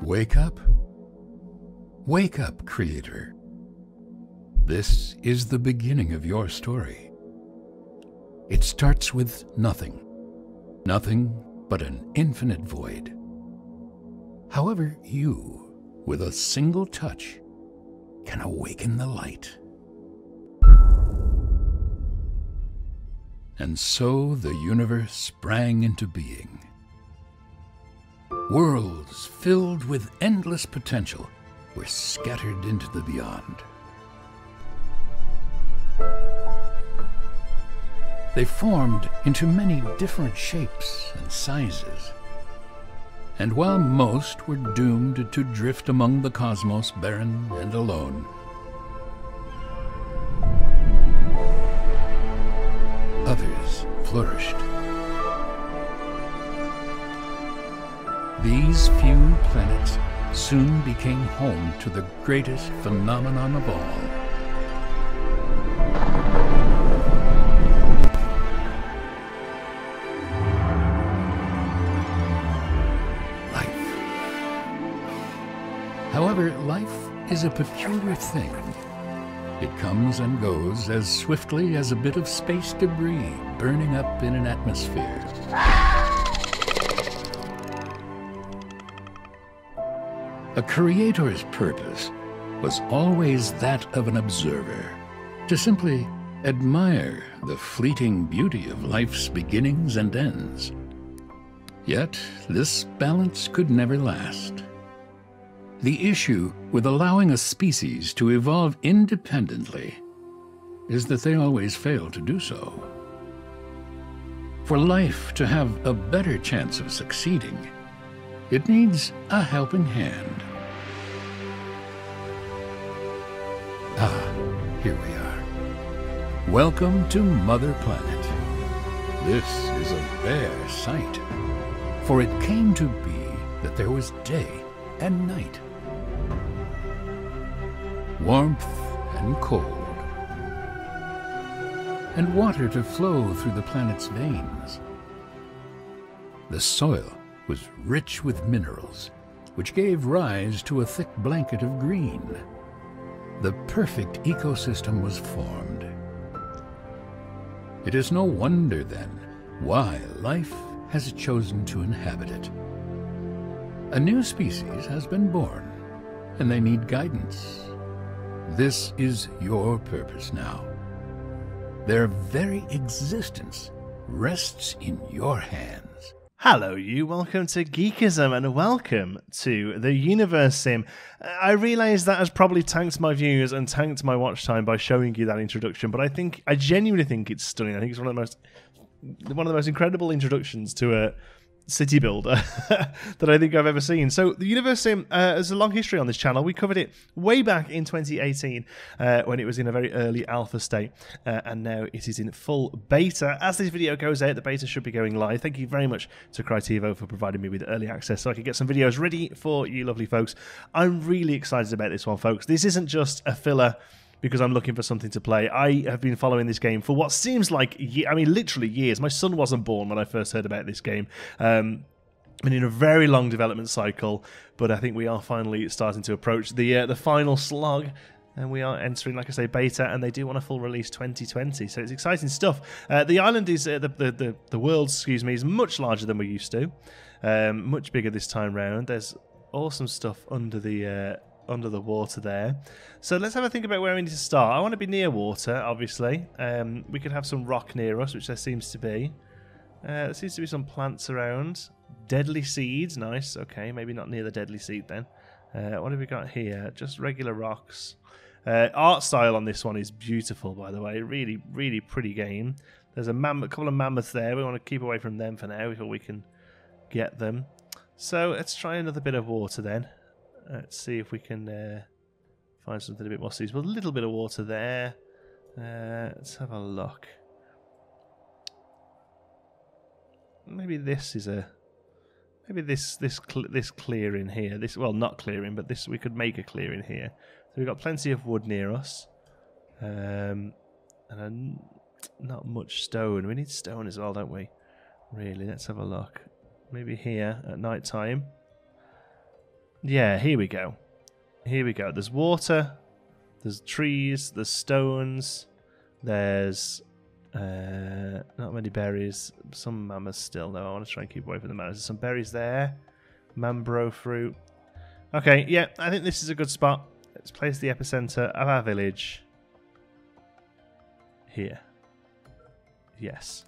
Wake up. Wake up, Creator. This is the beginning of your story. It starts with nothing. Nothing but an infinite void. However, you, with a single touch, can awaken the light. And so the universe sprang into being. Worlds filled with endless potential were scattered into the beyond. They formed into many different shapes and sizes. And while most were doomed to drift among the cosmos barren and alone, others flourished. These few planets soon became home to the greatest phenomenon of all. Life. However, life is a peculiar thing. It comes and goes as swiftly as a bit of space debris burning up in an atmosphere. A creator's purpose was always that of an observer, to simply admire the fleeting beauty of life's beginnings and ends. Yet, this balance could never last. The issue with allowing a species to evolve independently is that they always fail to do so. For life to have a better chance of succeeding, it needs a helping hand. Ah, here we are. Welcome to Mother Planet. This is a rare sight, for it came to be that there was day and night, warmth and cold, and water to flow through the planet's veins. The soil was rich with minerals, which gave rise to a thick blanket of green. The perfect ecosystem was formed. It is no wonder, then, why life has chosen to inhabit it. A new species has been born, and they need guidance. This is your purpose now. Their very existence rests in your hands. Hello you, welcome to Geekism and welcome to the Universim. I realise that has probably tanked my views and tanked my watch time by showing you that introduction, but I genuinely think it's stunning. I think it's one of the most incredible introductions to a city builder that I think I've ever seen. So the Universim has a long history on this channel. We covered it way back in 2018 when it was in a very early alpha state, and now it is in full beta. As this video goes out, the beta should be going live. Thank you very much to Critevo for providing me with early access so I can get some videos ready for you lovely folks. I'm really excited about this one, folks. This isn't just a filler because I'm looking for something to play. I have been following this game for what seems like, literally years. My son wasn't born when I first heard about this game. Been in a very long development cycle, but I think we are finally starting to approach the final slog, and we are entering, like I say, beta, and they do want a full release 2020, so it's exciting stuff. The island is, the world, excuse me, is much larger than we're used to. Much bigger this time round. There's awesome stuff under the water there. So let's have a think about where we need to start. I want to be near water, obviously. We could have some rock near us, which there seems to be. There seems to be some plants around. Deadly seeds, nice. Okay, maybe not near the deadly seed then. What have we got here? Just regular rocks. Art style on this one is beautiful, by the way. Really, really pretty game. There's a couple of mammoths there. We want to keep away from them for now before we can get them. So let's try another bit of water then. Let's see if we can find something a bit more suitable. A little bit of water there. Let's have a look. Maybe this is a. Maybe this clearing here. Well, not clearing, but this we could make a clearing here. So we've got plenty of wood near us, and not much stone. We need stone as well, don't we? Really, let's have a look. Maybe here at night time. Yeah, here we go. Here we go. There's water. There's trees. There's stones. There's not many berries. Some mammoths still, though. I want to try and keep away from the mammoths. There's some berries there. Mangrove fruit. Okay, yeah, I think this is a good spot. Let's place the epicenter of our village here. Yes.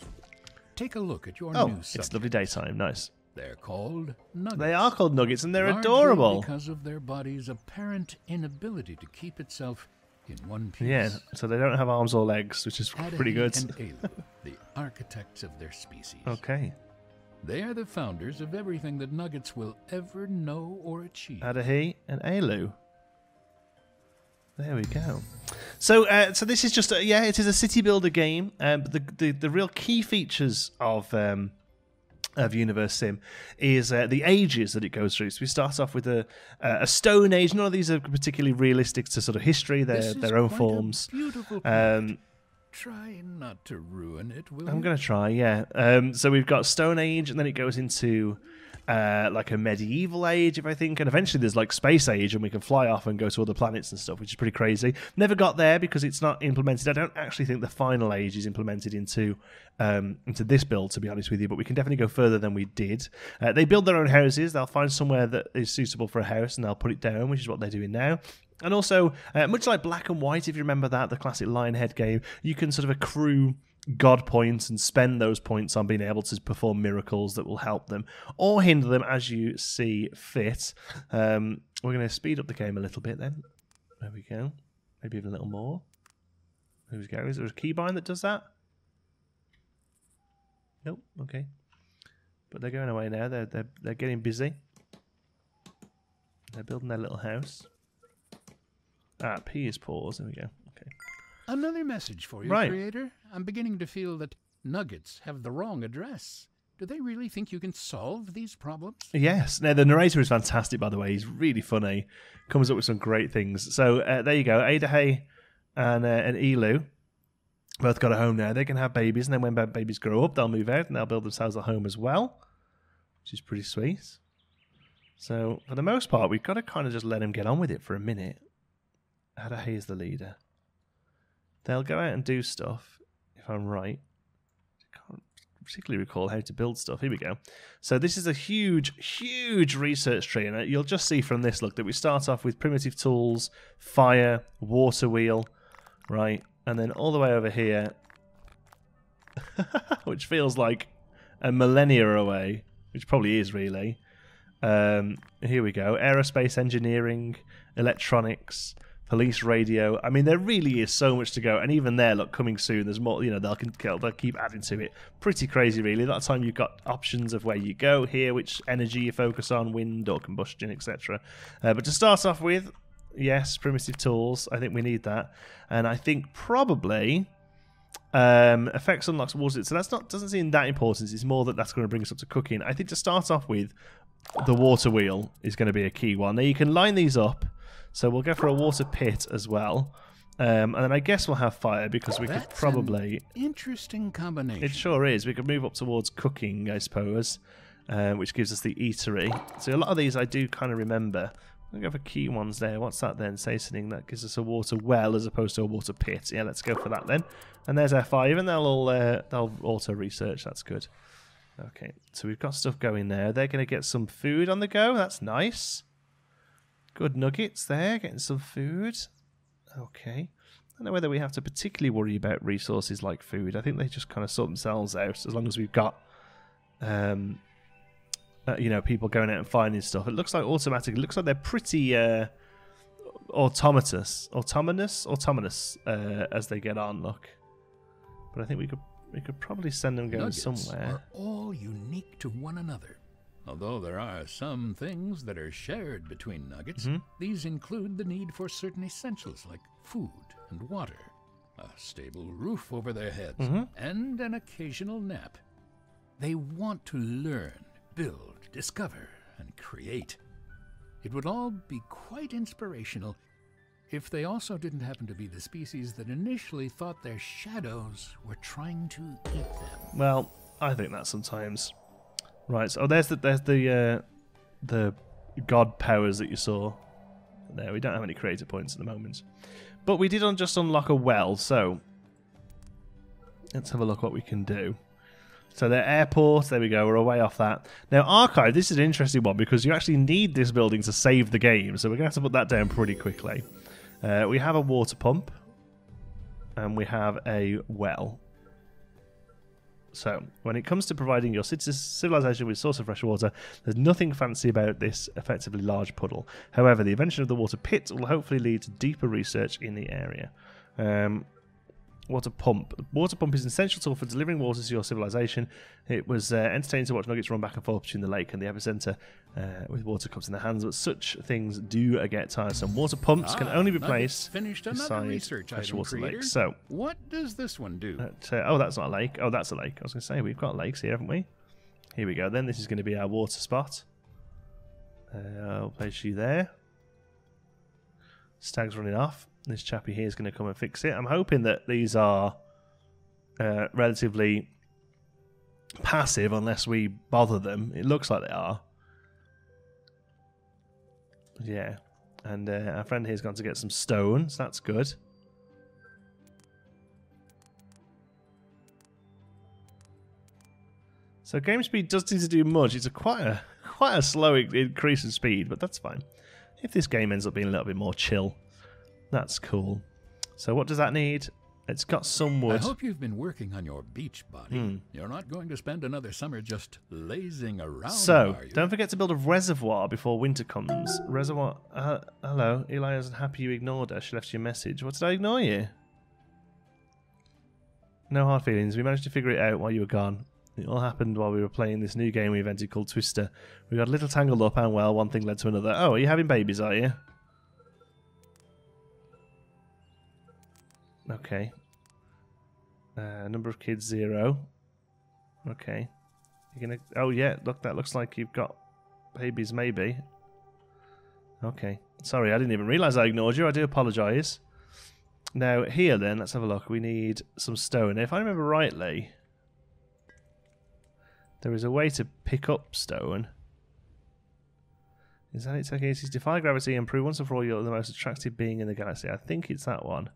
Take a look at your Oh, new subject. it's lovely daytime. Nice. They're called nuggets. They are called nuggets, and they're Largely adorable. because of their body's apparent inability to keep itself in one piece. Yeah, so they don't have arms or legs, which is pretty good. And Alu, the architects of their species. Okay. They are the founders of everything that nuggets will ever know or achieve. Adahi and Alu. There we go. So, so this is just it is a city builder game. But the real key features of Universim is the ages that it goes through. So we start off with a Stone Age. None of these are particularly realistic to sort of history. They're their own forms. Beautiful planet. Try not to ruin it, will I'm you? going to try, yeah. So we've got Stone Age, and then it goes into like a medieval age, if I think, and eventually there's like Space Age, and we can fly off and go to other planets and stuff, which is pretty crazy. Never got there because it's not implemented. I don't actually think the final age is implemented into this build, to be honest with you, but we can definitely go further than we did. They build their own houses. They'll find somewhere that is suitable for a house, and they'll put it down, which is what they're doing now. And also, much like Black and White, if you remember that, the classic Lionhead game, you can sort of accrue God points and spend those points on being able to perform miracles that will help them or hinder them as you see fit. We're going to speed up the game a little bit then. There we go. Maybe even a little more. There we go. Is there a keybind that does that? Nope. Okay. But they're going away now. They're getting busy. They're building their little house. Pier's pause. There we go. Okay. Another message for you, Right. creator. I'm beginning to feel that nuggets have the wrong address. Do they really think you can solve these problems? Yes. Now, the narrator is fantastic, by the way. He's really funny. Comes up with some great things. So, there you go. Adahe and Elu both got a home now. They can have babies, and then when babies grow up, they'll move out, and they'll build themselves a home as well, which is pretty sweet. So, for the most part, we've got to kind of just let him get on with it for a minute. Adahe is the leader. They'll go out and do stuff, if I'm right. I can't particularly recall how to build stuff. Here we go. So this is a huge, huge research tree, and you'll just see from this, look, that we start off with primitive tools, fire, water wheel, right? And then all the way over here, which feels like a millennia away, which probably is really. Here we go. Aerospace engineering, electronics, police radio. I mean, there really is so much to go, and even there, look, coming soon. There's more. You know, they'll keep adding to it. Pretty crazy, really. That time you've got options of where you go here, which energy you focus on, wind or combustion, etc. But to start off with, yes, primitive tools. I think we need that, and I think probably effects unlocks water. So doesn't seem that important. It's more that's going to bring us up to cooking. I think to start off with, the water wheel is going to be a key one. Now you can line these up. So we'll go for a water pit as well. And then I guess we'll have fire because we could probably... interesting combination. It sure is. We could move up towards cooking, I suppose, which gives us the eatery. So a lot of these I do kind of remember. We'll go for key ones there. What's that then? Seasoning. That gives us a water well as opposed to a water pit. Yeah, let's go for that then. And there's our 5, and they'll auto-research. That's good. Okay, so we've got stuff going there. They're going to get some food on the go. That's nice. Good nuggets there, getting some food. Okay. I don't know whether we have to particularly worry about resources like food. I think they just kind of sort themselves out as long as we've got, people going out and finding stuff. It looks like automatic. It looks like they're pretty autonomous as they get on. Look, but I think we could probably send them going somewhere. Are all unique to one another. Although there are some things that are shared between nuggets, these include the need for certain essentials like food and water, a stable roof over their heads, and an occasional nap. They want to learn, build, discover, and create. It would all be quite inspirational if they also didn't happen to be the species that initially thought their shadows were trying to eat them. Well, I think that sometimes... Right, so there's the god powers that you saw. There, we don't have any creator points at the moment. But we did just unlock a well, so let's have a look what we can do. So the airport, there we go, we're away off that. Now archive, this is an interesting one because you actually need this building to save the game, so we're going to have to put that down pretty quickly. We have a water pump, and we have a well. So, when it comes to providing your civilization with a source of fresh water, there's nothing fancy about this effectively large puddle. However, the invention of the water pit will hopefully lead to deeper research in the area. Water pump. The water pump is an essential tool for delivering water to your civilization. It was entertaining to watch nuggets run back and forth between the lake and the epicenter with water cups in their hands, but such things do get tiresome. Water pumps can only be placed beside freshwater lakes. So, what does this one do? Oh, that's not a lake. Oh, that's a lake. I was going to say, we've got lakes here, haven't we? Here we go. Then this is going to be our water spot. I'll place you there. Stag's running off. This chappy here is going to come and fix it. I'm hoping that these are relatively passive unless we bother them. It looks like they are. Yeah. And our friend here's gone to get some stone, so that's good. So game speed does seem to do much. It's quite a slow increase in speed, but that's fine. If this game ends up being a little bit more chill, that's cool. So what does that need? It's got some wood. I hope you've been working on your beach body. You're not going to spend another summer just lazing around, so, are you? Don't forget to build a reservoir before winter comes. Reservoir... hello. Eli isn't happy you ignored her. She left you a message. What, did I ignore you? No hard feelings. We managed to figure it out while you were gone. It all happened while we were playing this new game we invented called Twister. We got a little tangled up and, well, one thing led to another. Oh, are you having babies, are you? Okay. Number of kids, 0. Okay. You're gonna... Oh, yeah. Look, that looks like you've got babies, maybe. Okay. Sorry, I didn't even realise I ignored you. I do apologise. Now, here then, let's have a look. We need some stone. If I remember rightly, there is a way to pick up stone. Is that it? Okay, it says defy gravity and prove once and for all you're the most attractive being in the galaxy. I think it's that one.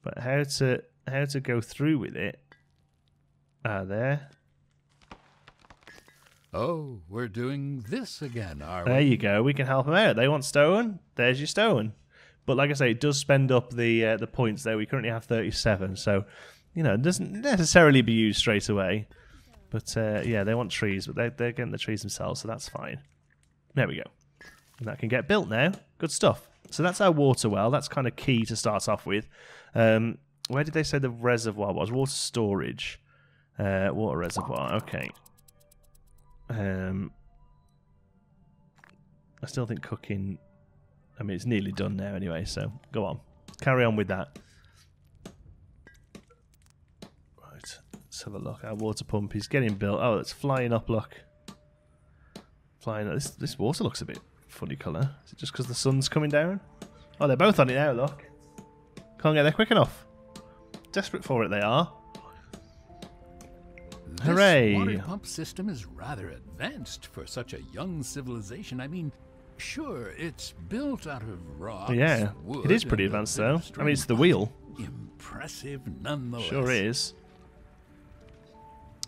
But how to go through with it? There. Oh, we're doing this again, are we? There you go. We can help them out. They want stone. There's your stone. But like I say, it does spend up the points there. We currently have 37, so it doesn't necessarily be used straight away. But yeah, they want trees, but they're getting the trees themselves, so that's fine. There we go. And that can get built now. Good stuff. So that's our water well. That's kind of key to start off with. Where did they say the reservoir was? Water storage. Water reservoir. Okay. I still think cooking... I mean, it's nearly done now anyway, so go on. Carry on with that. Right. Let's have a look. Our water pump is getting built. Oh, it's flying up, look. Flying up. This water looks a bit funny colour. Is it just because the sun's coming down? Oh, they're both on it now, look. Can't get there quick enough. Desperate for it, they are. Hooray! This water pump system is rather advanced for such a young civilization. I mean, sure, it's built out of rocks. Yeah, wood, it is pretty advanced, though. I mean, it's the wheel. Impressive, nonetheless. Sure is.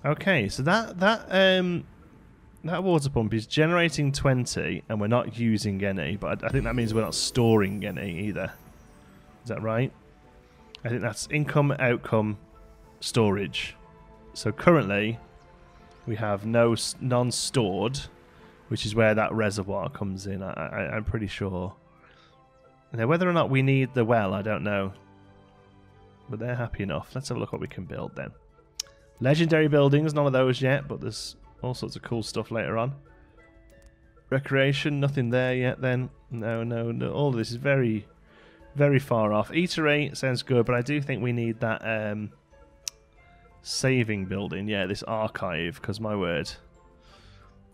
Okay, so that water pump is generating 20, and we're not using any. But I think that means we're not storing any either. Is that right? I think that's income, outcome, storage. So currently, we have non-stored, which is where that reservoir comes in. I'm pretty sure. Now, whether or not we need the well, I don't know. But they're happy enough. Let's have a look what we can build then. Legendary buildings, none of those yet, but there's all sorts of cool stuff later on. Recreation, nothing there yet then. No. All of this is very, very far off. Eatery sounds good, but I do think we need that saving building. Yeah, this archive, because my word,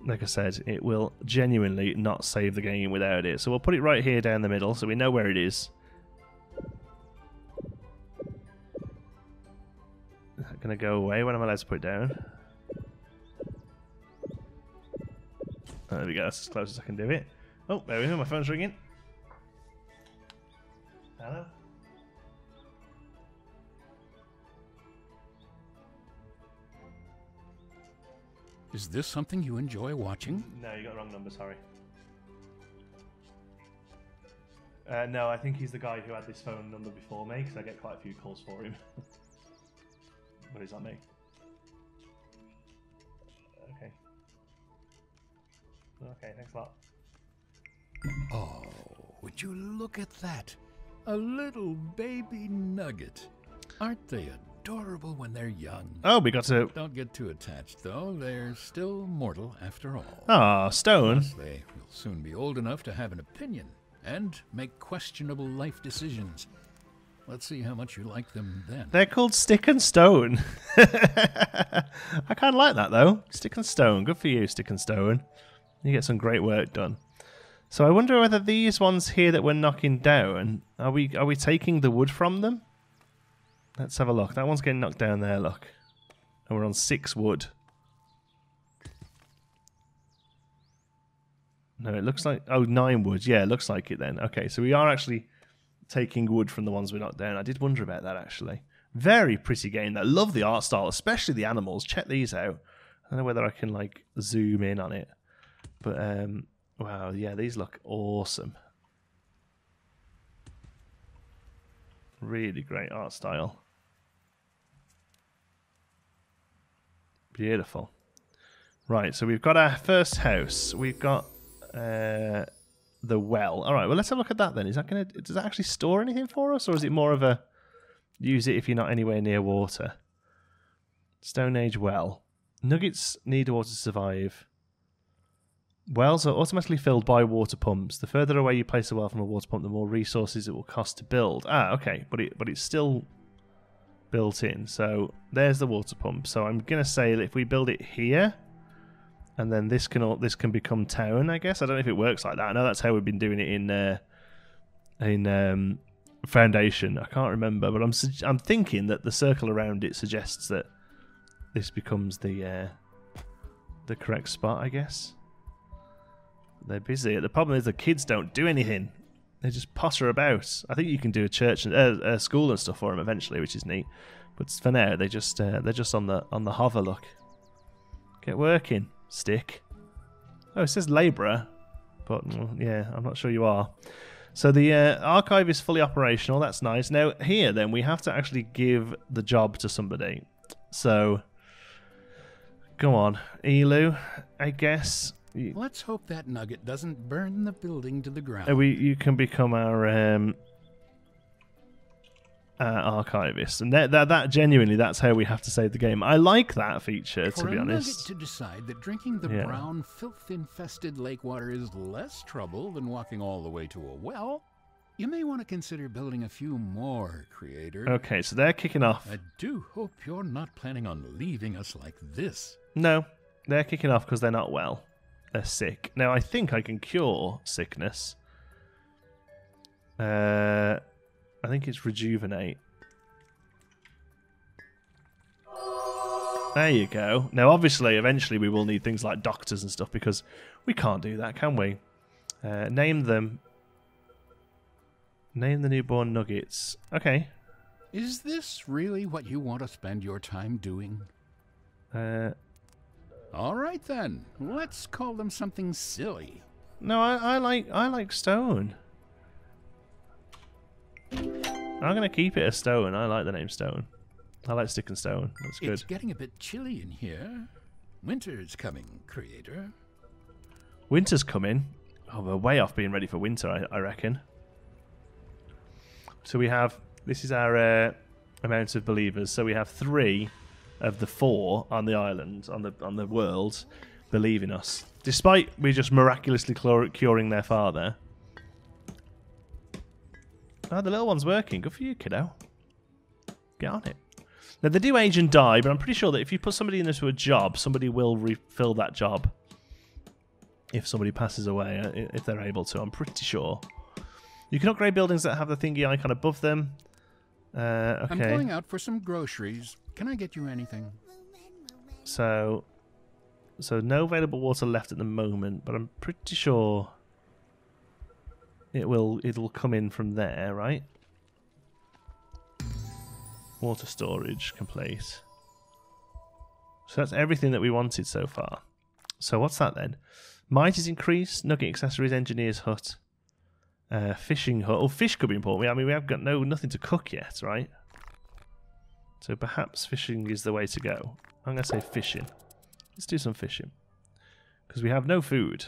like I said, it will genuinely not save the game without it. So we'll put it right here down the middle so we know where it is. Is that going to go away when I'm allowed to put it down? There we go, that's as close as I can do it. Oh, there we go. My phone's ringing. Hello? Is this something you enjoy watching? No, you got the wrong number, sorry. No, I think he's the guy who had this phone number before me, because I get quite a few calls for him. But he's not me. Okay. Okay, thanks a lot. Oh, would you look at that? A little baby nugget. Aren't they adorable when they're young? Oh, we got to... Don't get too attached, though. They're still mortal after all. Ah, Stone. Plus, they will soon be old enough to have an opinion and make questionable life decisions. Let's see how much you like them then. They're called Stick and Stone. I kind of like that, though. Stick and Stone. Good for you, Stick and Stone. You get some great work done. So I wonder whether these ones here that we're knocking down, are we taking the wood from them? Let's have a look. That one's getting knocked down there, look. And we're on 6 wood. No, it looks like... Oh, 9 wood. Yeah, it looks like it then. Okay, so we are actually taking wood from the ones we knocked down. I did wonder about that, actually. Very pretty game. I love the art style, especially the animals. Check these out. I don't know whether I can, like, zoom in on it. But, wow, yeah, these look awesome. Really great art style. Beautiful. Right, so we've got our first house. We've got the well. All right, well, let's have a look at that then. Is that gonna? Does that actually store anything for us, or is it more of a use it if you're not anywhere near water? Stone Age well. Nuggets need water to survive. Wells are automatically filled by water pumps. The further away you place a well from a water pump, the more resources it will cost to build. Ah, okay, but it's still built in. So there's the water pump. So I'm gonna say that if we build it here, and then this can become town, I guess. I don't know if it works like that. I know that's how we've been doing it in Foundation. I can't remember, but I'm thinking that the circle around it suggests that this becomes the correct spot, I guess. They're busy. The problem is the kids don't do anything. They just potter about. I think you can do a church and a school and stuff for them eventually, which is neat. But for now, they're just on the hover. Look, get working, Stick. Oh, it says labourer, but yeah, I'm not sure you are. So the archive is fully operational. That's nice. Now here, then we have to actually give the job to somebody. So go on, Elu, I guess. Let's hope that nugget doesn't burn the building to the ground. You can become our archivist, and that genuinely, that's how we have to save the game. I like that feature, to be honest. For a nugget to decide that drinking the brown, filth-infested lake water is less trouble than walking all the way to a well, you may want to consider building a few more, creator. Okay, so they're kicking off. I do hope you're not planning on leaving us like this. No, they're kicking off because they're not well. They're sick. Now, I think I can cure sickness. I think it's rejuvenate. There you go. Now, obviously, eventually we will need things like doctors and stuff because we can't do that, can we? Name them. Name the newborn nuggets. Okay. Is this really what you want to spend your time doing? All right then, let's call them something silly. No, I like Stone. I'm gonna keep it a Stone. I like the name Stone. I like Stick and Stone. That's good. It's getting a bit chilly in here. Winter's coming, creator. Winter's coming. Oh, we're way off being ready for winter, I reckon. So we have. This is our amount of believers. So we have 3 of the 4 on the island, on the world, believe in us, despite we just miraculously curing their father. Oh, the little one's working. Good for you, kiddo. Get on it. Now, they do age and die, but I'm pretty sure that if you put somebody into a job, somebody will refill that job if somebody passes away, if they're able to. I'm pretty sure. You can upgrade buildings that have the thingy icon above them. Okay. I'm going out for some groceries. Can I get you anything? So no available water left at the moment, but I'm pretty sure it'll come in from there, right? Water storage complete. So that's everything that we wanted so far. So what's that then? Might is increased. Nugget accessories, engineer's hut, fishing hut. Oh, fish could be important. I mean, we have got nothing to cook yet, right? So perhaps fishing is the way to go. I'm going to say fishing. Let's do some fishing. Because we have no food.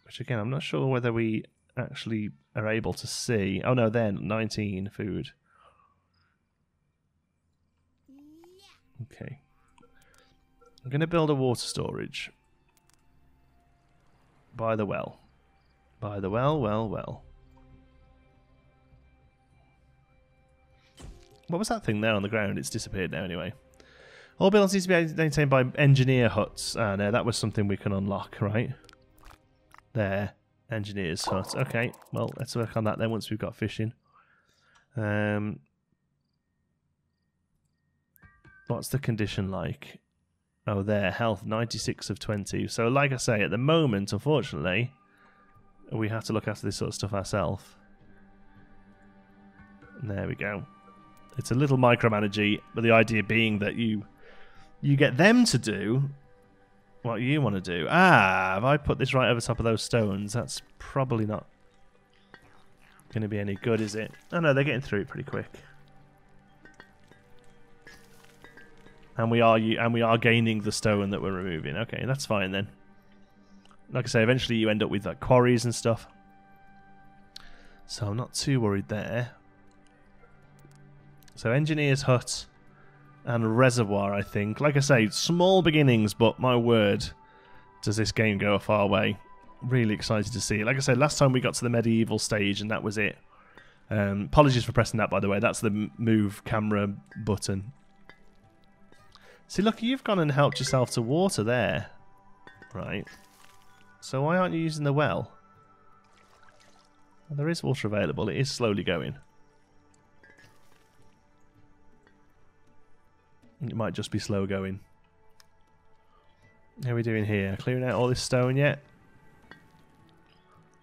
Which again, I'm not sure whether we actually are able to see. Oh no, then 19 food. Okay. I'm going to build a water storage. By the well. By the well. What was that thing there on the ground? It's disappeared now anyway. All buildings need to be maintained by engineer huts. Ah, no, that was something we can unlock, right? There. Engineer's hut. Okay, well, let's work on that then once we've got fishing. What's the condition like? Oh, there. Health, 96 of 20. So, like I say, at the moment, unfortunately, we have to look after this sort of stuff ourselves. There we go. It's a little micromanagey, but the idea being that you get them to do what you want to do. Ah, have I put this right over top of those stones? That's probably not going to be any good, is it? Oh no, they're getting through it pretty quick. And we are gaining the stone that we're removing. Okay, that's fine then. Like I say, eventually you end up with like quarries and stuff. So I'm not too worried there. So engineer's hut and reservoir, I think. Like I say, small beginnings, but my word, does this game go a far way. Really excited to see it. Like I said, last time we got to the medieval stage and that was it. Apologies for pressing that, by the way. That's the move camera button. See, look, you've gone and helped yourself to water there. Right. So why aren't you using the well? Well, there is water available. It is slowly going. It might just be slow going. How are we doing here? Clearing out all this stone yet?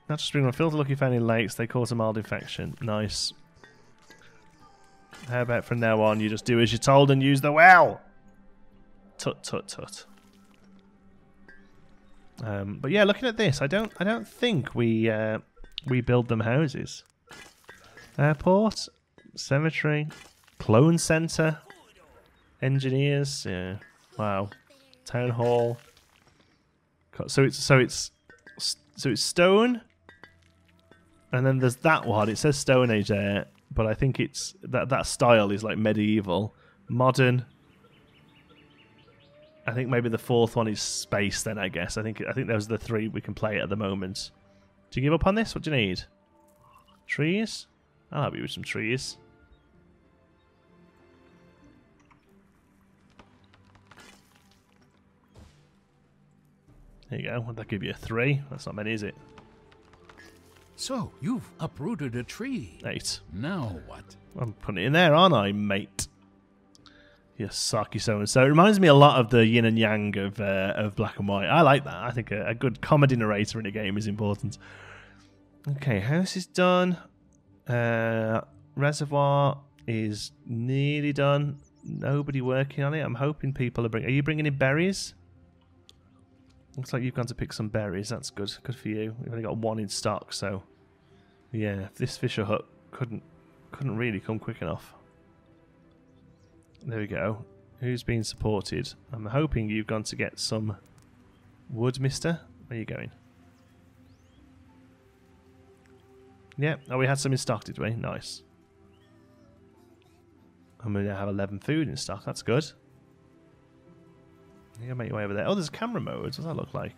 Natural spring will filter lucky found in lakes. They cause a mild infection. Nice. How about from now on you just do as you're told and use the well? Tut tut tut. But yeah, looking at this, I don't think we build them houses. Airport, cemetery, clone center, engineers. Yeah, wow. Town hall. So it's stone, and then there's that one. It says Stone Age there, but I think it's that style is like medieval, modern. I think maybe the fourth one is space. Then I guess I think those are the three we can play at the moment. Do you give up on this? What do you need? Trees? I'll help you with some trees. There you go. What'd that give you? 3? That's not many, is it? So, you've uprooted a tree. 8. Now what? I'm putting it in there, aren't I, mate? Yes, Saki so-and-so. It reminds me a lot of the yin and yang of Black and White. I like that. I think a good comedy narrator in a game is important. Okay, house is done. Reservoir is nearly done. Nobody working on it. I'm hoping people are you bringing in berries? Looks like you've gone to pick some berries. That's good. Good for you. We've only got 1 in stock, so yeah, this fisher hut couldn't really come quick enough. There we go. Who's being supported? I'm hoping you've gone to get some wood, mister. Where are you going? Yeah. Oh, we had some in stock, did we? Nice. I'm going to have 11 food in stock. That's good. You're going to make your way over there. Oh, there's camera modes. What does that look like?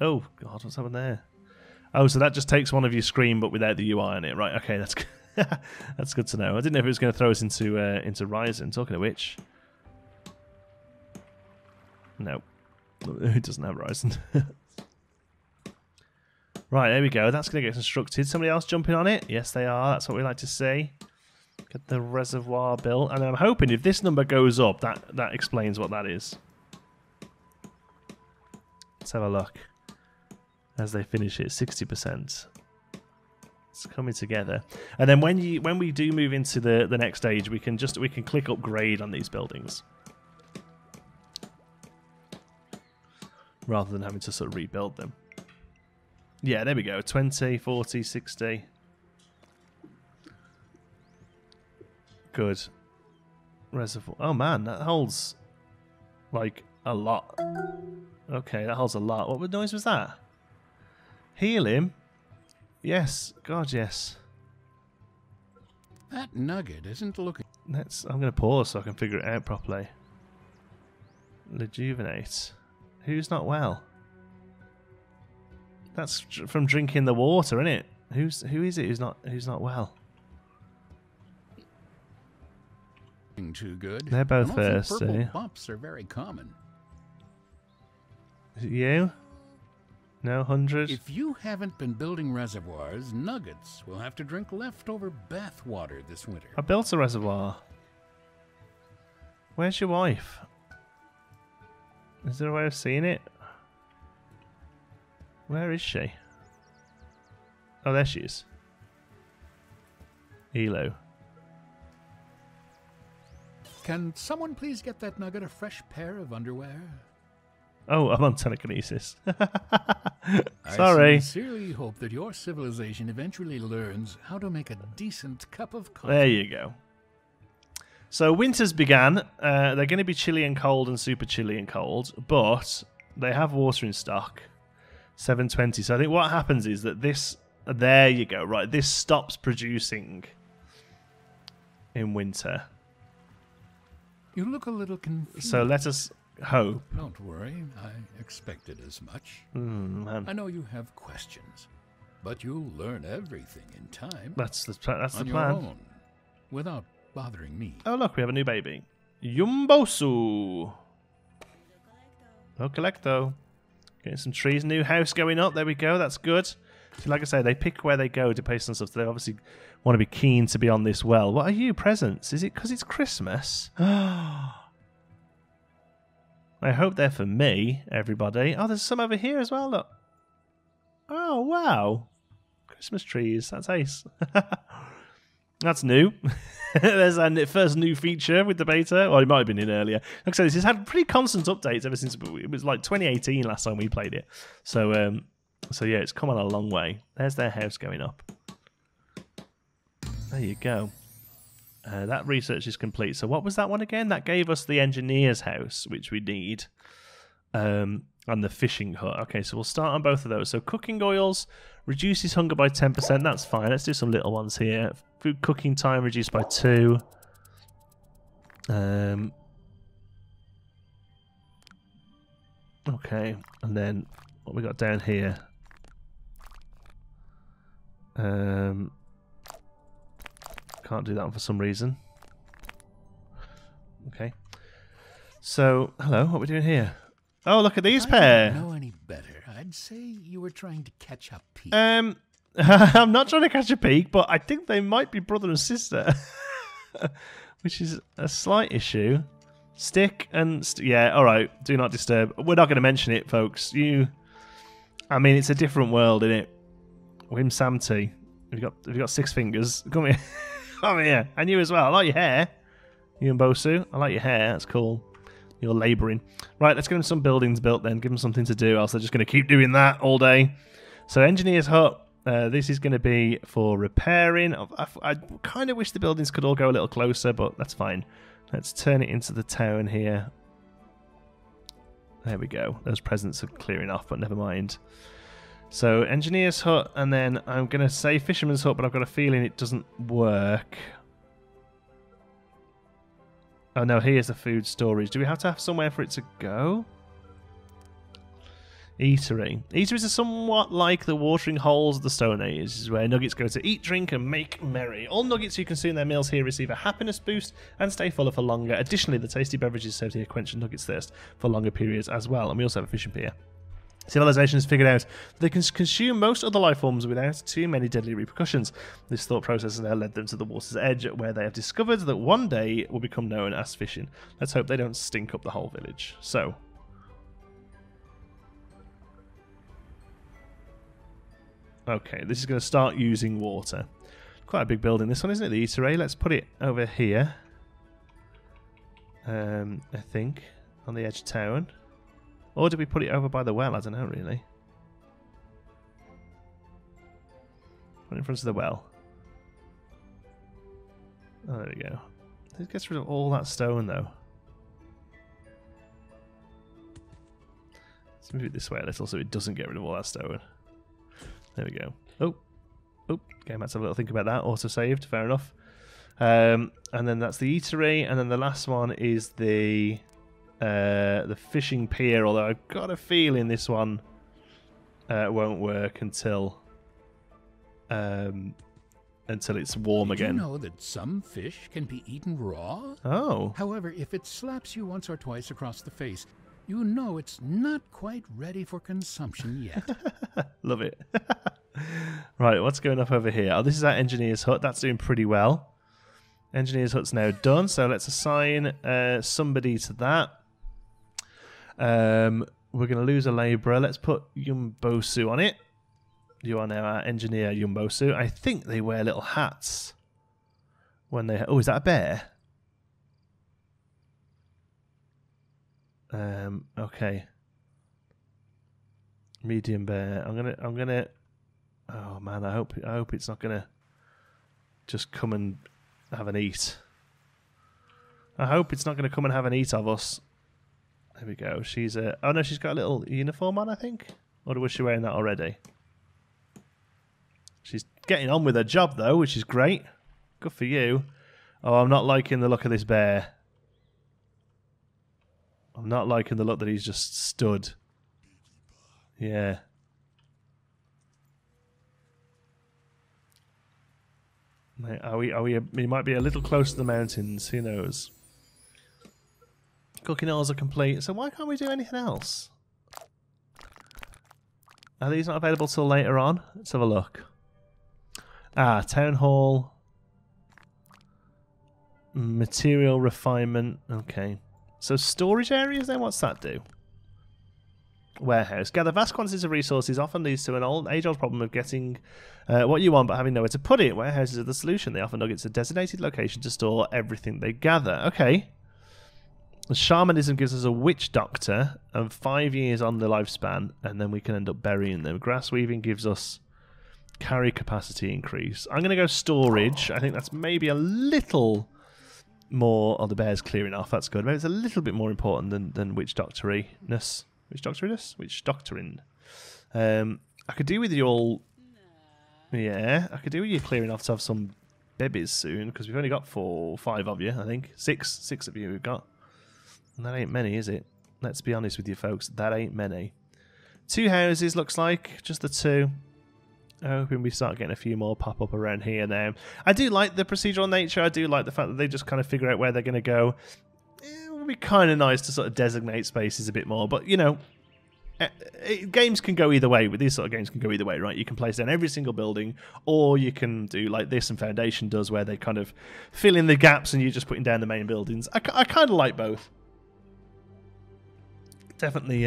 Oh, God, what's happened there? Oh, so that just takes one of your screen, but without the UI on it. Right, okay, that's good. That's good to know. I didn't know if it was going to throw us into Ryzen. Talking of which... No. It doesn't have Ryzen. Right, there we go. That's going to get constructed. Somebody else jumping on it? Yes, they are. That's what we like to see. Get the reservoir built. And I'm hoping if this number goes up, that explains what that is. Let's have a look. As they finish it, 60%. It's coming together. And then when we do move into the next stage, we can click upgrade on these buildings. Rather than having to sort of rebuild them. Yeah, there we go. 20, 40, 60. Good. Reservoir. Oh man, that holds like a lot. Okay, that holds a lot. What noise was that? Heal him? Yes. God, yes. That nugget isn't looking... I'm going to pause so I can figure it out properly. Rejuvenate. Who's not well? That's from drinking the water, isn't it? Who is it who's not well? Too good. They're both Purple thirsty. bumps are very common. Is it you? No, 100? If you haven't been building reservoirs, nuggets will have to drink leftover bath water this winter. I built a reservoir. Where's your wife? Is there a way of seeing it? Where is she? Oh, there she is. Elo. Can someone please get that nugget a fresh pair of underwear? Oh, I'm on telekinesis. Sorry. I sincerely hope that your civilization eventually learns how to make a decent cup of coffee. There you go. So winter's began. They're going to be chilly and cold and super chilly and cold, but they have water in stock. 720. So I think what happens is that this... There you go. Right, this stops producing in winter. You look a little confused. So let us hope. Don't worry, I expected as much. Man. I know you have questions, but you'll learn everything in time. That's the plan. Your own, without bothering me. Oh look, we have a new baby. Yumbosu. Oh, Collecto. Getting some trees. New house going up. There we go. That's good. See, like I say, they pick where they go to paste on stuff. So they obviously want to be keen to be on this well. What are you? Presents? Is it because it's Christmas? I hope they're for me, everybody. Oh, there's some over here as well, look. Oh, wow. Christmas trees. That's ace. That's new. There's our first new feature with the beta. Or it might have been in earlier. Like I said, this has had pretty constant updates ever since. It was like 2018 last time we played it. So yeah, it's come on a long way. There's their house going up. There you go. That research is complete. So what was that one again? That gave us the engineer's house, which we need. And the fishing hut. Okay, so we'll start on both of those. So cooking oils reduces hunger by 10%. That's fine. Let's do some little ones here. Food cooking time reduced by 2. Okay, and then what we got down here? Can't do that one for some reason. Okay. So, hello, what are we doing here? Oh, look at these pair. I don't know any better. I'd say you were trying to catch up, Pete. I'm not trying to catch a peek, but I think they might be brother and sister. Which is a slight issue. Stick and... yeah, alright. Do not disturb. We're not going to mention it, folks. I mean, it's a different world, isn't it? Wim Samty. Have you got 6 fingers? Come here. Come here. And you as well. I like your hair. You and Bosu. I like your hair. That's cool. You're labouring. Right, let's get them some buildings built then. Give them something to do, else they're just going to keep doing that all day. So, Engineer's Hut. This is going to be for repairing. I kind of wish the buildings could all go a little closer, but that's fine. Let's turn it into the town here. There we go. Those presents are clearing off, but never mind. So, Engineer's Hut, and then I'm going to say Fisherman's Hut, but I've got a feeling it doesn't work. Oh no, here's the food storage. Do we have to have somewhere for it to go? Eatery. Eateries are somewhat like the watering holes of the Stone Age. This is where nuggets go to eat, drink, and make merry. All nuggets who consume their meals here receive a happiness boost and stay fuller for longer. Additionally, the tasty beverages served here quench nuggets' thirst for longer periods as well. And we also have a fishing pier. Civilization has figured out that they can consume most other life forms without too many deadly repercussions. This thought process has now led them to the water's edge, where they have discovered that one day will become known as fishing. Let's hope they don't stink up the whole village. So, okay, this is going to start using water. Quite a big building, this one, isn't it? The eatery. Let's put it over here. I think on the edge of town. Or did we put it over by the well? I don't know, really. Put it in front of the well. Oh, there we go. This gets rid of all that stone, though. Let's move it this way a little so it doesn't get rid of all that stone. There we go. Oh. Oh, game had to have a little think about that. Auto-saved, fair enough. And then that's the eatery. And then the last one is the fishing pier, although I've got a feeling this one won't work until it's warm again. Did you know that some fish can be eaten raw? Oh. However, if it slaps you once or twice across the face, you know it's not quite ready for consumption yet. Love it. Right, what's going up over here? Oh, this is our engineer's hut. That's doing pretty well. Engineer's hut's now done, so let's assign somebody to that. We're going to lose a labourer. Let's put Yumbosu on it. You are now our engineer, Yumbosu. I think they wear little hats when they... Oh, is that a bear? Okay. Medium bear. I'm gonna. Oh man, I hope it's not gonna just come and have an eat. I hope it's not gonna come and have an eat of us. There we go. She's a. Oh no, she's got a little uniform on, I think. Or was she wearing that already? She's getting on with her job though, which is great. Good for you. Oh, I'm not liking the look of this bear. I'm not liking the look that he's just stood. Yeah. We might be a little close to the mountains. Who knows? Cooking oils are complete. So why can't we do anything else? Are these not available till later on? Let's have a look. Ah, town hall. Material refinement. Okay. So storage areas then? What's that do? Warehouse. Gather vast quantities of resources often leads to an age-old problem of getting what you want but having nowhere to put it. Warehouses are the solution. They offer nuggets a designated location to store everything they gather. Okay. Shamanism gives us a witch doctor and 5 years on the lifespan, and then we can end up burying them. Grass weaving gives us carry capacity increase. I'm going to go storage. I think that's maybe a little more... Oh, the bear's clearing off. That's good. Maybe it's a little bit more important than witch doctoriness. Witch doctoriness? Witch doctrine. I could do with you all... Yeah, I could do with you clearing off to have some babies soon, because we've only got 5 of you, I think. Six of you we've got. And that ain't many, is it? Let's be honest with you, folks. That ain't many. 2 houses, looks like. Just the 2. Hoping we start getting a few more pop up around here now. I do like the procedural nature. I do like the fact that they just kind of figure out where they're going to go. It would be kind of nice to sort of designate spaces a bit more. But, you know, games can go either way. With these sort of games can go either way, right? You can place down every single building, or you can do like this and Foundation does, where they kind of fill in the gaps and you're just putting down the main buildings. I kind of like both. Definitely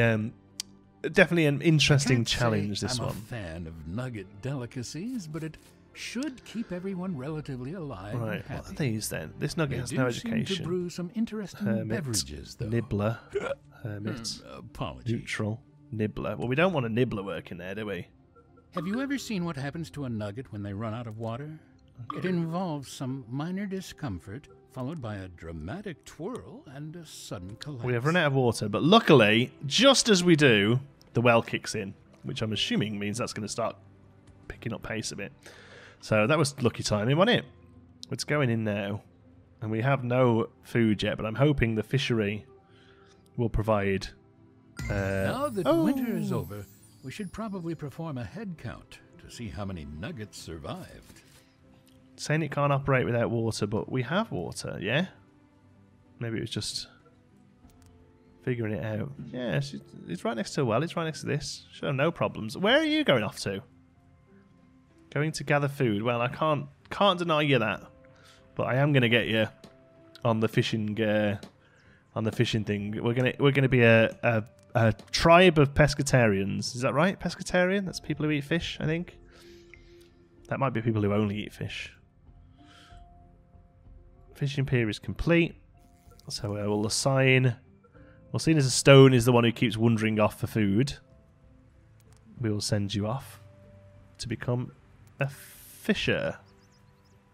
an interesting challenge, this one. I'm a fan of nugget delicacies, but it should keep everyone relatively alive. Right, and happy. what are these then? This nugget has no education. Seem to brew some interesting beverages, though. Nibbler, hermit, apology. neutral, nibbler. Well, we don't want a nibbler working there, do we? Have you ever seen what happens to a nugget when they run out of water? Okay. It involves some minor discomfort, followed by a dramatic twirl and a sudden collapse. We have run out of water, but luckily, just as we do, the well kicks in, which I'm assuming means that's going to start picking up pace a bit. So that was lucky timing, wasn't it? It's going in now. And we have no food yet, but I'm hoping the fishery will provide... now that winter is over, we should probably perform a head count to see how many nuggets survived. Saying it can't operate without water, but we have water, yeah? Maybe it was just figuring it out. Yeah, it's right next to a well. It's right next to this. Sure, no problems. Where are you going off to? Going to gather food. Well, I can't deny you that, but I am going to get you on the fishing thing. We're gonna be a tribe of pescatarians. Is that right? Pescatarian? That's people who eat fish, I think. That might be people who only eat fish. Fishing pier is complete. So we'll assign... Well, seeing as a stone is the one who keeps wandering off for food, we will send you off to become a fisher.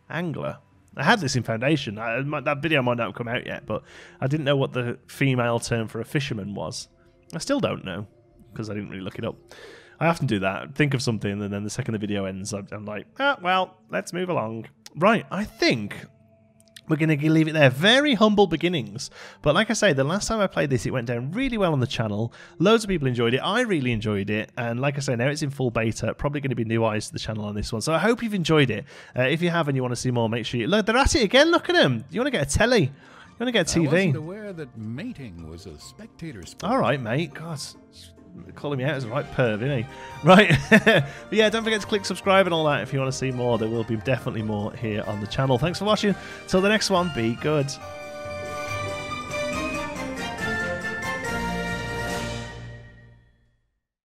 Angler. I had this in Foundation. That video might not have come out yet, but I didn't know what the female term for a fisherman was. I still don't know, because I didn't really look it up. I often do that. Think of something, and then the second the video ends, I'm like, well, let's move along. Right, I think we're going to leave it there. Very humble beginnings. But like I say, the last time I played this, it went down really well on the channel. Loads of people enjoyed it. I really enjoyed it. And like I say, now it's in full beta. Probably going to be new eyes to the channel on this one. So I hope you've enjoyed it. If you have and you want to see more, make sure you... Look, they're at it again. Look at them. You want to get a telly? You want to get a TV? I wasn't aware that mating was a spectator sport. All right, mate. God, calling me out as a right perv, isn't he? Right. But yeah, don't forget to click subscribe and all that if you want to see more. There will be definitely more here on the channel. Thanks for watching. Till the next one, be good.